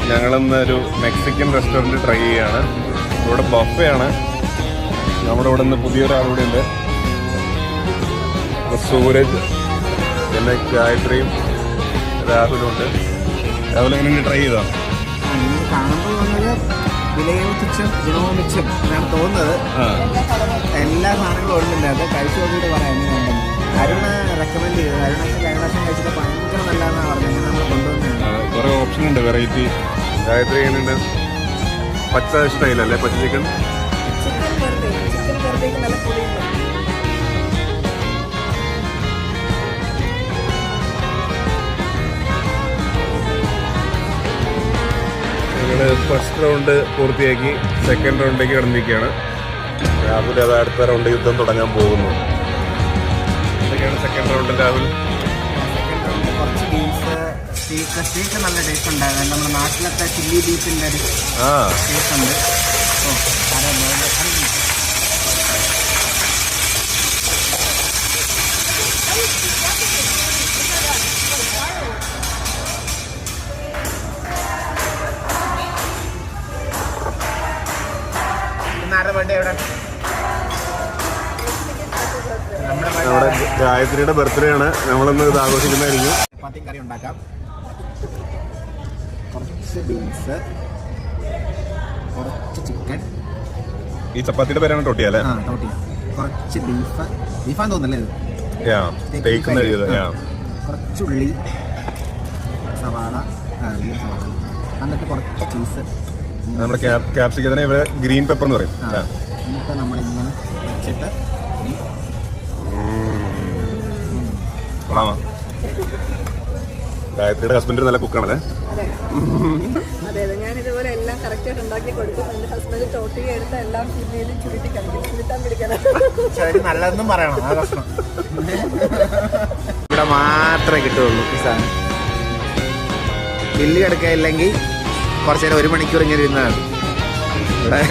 ഞങ്ങളിന്നൊരു Mexican restaurant try ചെയ്യാണ്. ഇവിടെ ബഫയാണ്. നമ്മുടെ ഇവിടെ നിന്ന് പുതിയൊരാളിവിടെ ഉണ്ട്, സൂരജ്, പിന്നെ ഗായത്രിയും രാഹുലും ഉണ്ട്. രാഹുൽ എങ്ങനെ ട്രൈ ചെയ്താ? കാണുമ്പോൾ വന്നത് വിലയോ തുച്ഛം ഗുണവും മിച്ചം എന്നാണ് തോന്നുന്നത്. എല്ലാ സാധനങ്ങളും ഉള്ളില്ലാതെ കഴിച്ചു നോക്കിയിട്ട് പറയാം എങ്ങനെയുണ്ടെന്ന്. അരുണ് റെക്കമെൻഡ് ചെയ്തത്, അരുണൊക്കെ കഴിഞ്ഞ പ്രാവശ്യം കഴിച്ചിട്ട് ഭയങ്കര നല്ലതെന്നാണ് പറഞ്ഞത്. അങ്ങനെ നമ്മൾ കൊണ്ടുവന്നത് കുറേ ഓപ്ഷൻ ഉണ്ട്, വെറൈറ്റി. ഗായത്രി എങ്ങനെയുണ്ട്? പച്ച ഇഷ്ടമായില്ലല്ലേ? പച്ച ചിക്കൻ ഞങ്ങൾ ഫസ്റ്റ് റൗണ്ട് പൂർത്തിയാക്കി സെക്കൻഡ് റൗണ്ടിലേക്ക് കടന്നിരിക്കുകയാണ്. രാഹുൽ അത് അടുത്ത റൗണ്ട് യുദ്ധം തുടങ്ങാൻ പോകുന്നു. എന്തൊക്കെയാണ് സെക്കൻഡ് റൗണ്ട് രാഹുൽ? കുറച്ച് ബീഫ് സ്റ്റേക്ക് നല്ല ടേസ്റ്റ് ഉണ്ടായിരുന്നു. നമ്മുടെ നാട്ടിലത്തെ ചില്ലി ബീഫിൻ്റെ ഒരു ടേസ്റ്റ് ഉണ്ട്. നമ്മുടെ ഗായത്രിയുടെ ബർത്ത്ഡേ ആണ്, നമ്മളിന്ന് ഇത് ആഘോഷിക്കുന്നതായിരിക്കും. ചപ്പാത്തി കറി ഉണ്ടാക്കാം. കുറച്ച് ബീൻസ്, കുറച്ച് ചിക്കൻ. ഈ ചപ്പാത്തിയുടെ പേരാണ് ടോട്ടി അല്ലേ? ടോട്ടി. കുറച്ച് ബീഫാന്ന് തോന്നുന്നല്ലേ ഇത്? കുറച്ചുള്ളി, സവാള, എന്നിട്ട് കുറച്ച് ചീസ്. നമ്മുടെ ക്യാപ്സിക്കത്തിനെ ഇവിടെ ഗ്രീൻ പെപ്പർ എന്ന് പറയും. എന്നിട്ട് നമ്മളിങ്ങനെ വെച്ചിട്ട് ഗായത്രിയുടെ ഹസ്ബൻഡ് നല്ല കുക്കാണല്ലേ? അതെ അതെ, ഞാൻ ഇതുപോലെ എല്ലാം കറക്റ്റായിട്ട് ഉണ്ടാക്കി കൊടുക്കും. എൻ്റെ ഹസ്ബൻഡ് ടോട്ടി എടുത്ത് എല്ലാം പിന്നീട് ചുരുട്ടി കളിക്കും, ചുരുട്ടാൻ പിടിക്കണം. നല്ലതെന്നും പറയണം. ആ പ്രശ്നം ഇവിടെ മാത്രമേ കിട്ടുള്ളൂ ഈ സാധനം. ബില്ല് കിടക്കില്ലെങ്കിൽ കുറച്ച് നേരം 1 മണിക്കൂർ ഇങ്ങനെ ഇരുന്നാണ് ഇവിടെ.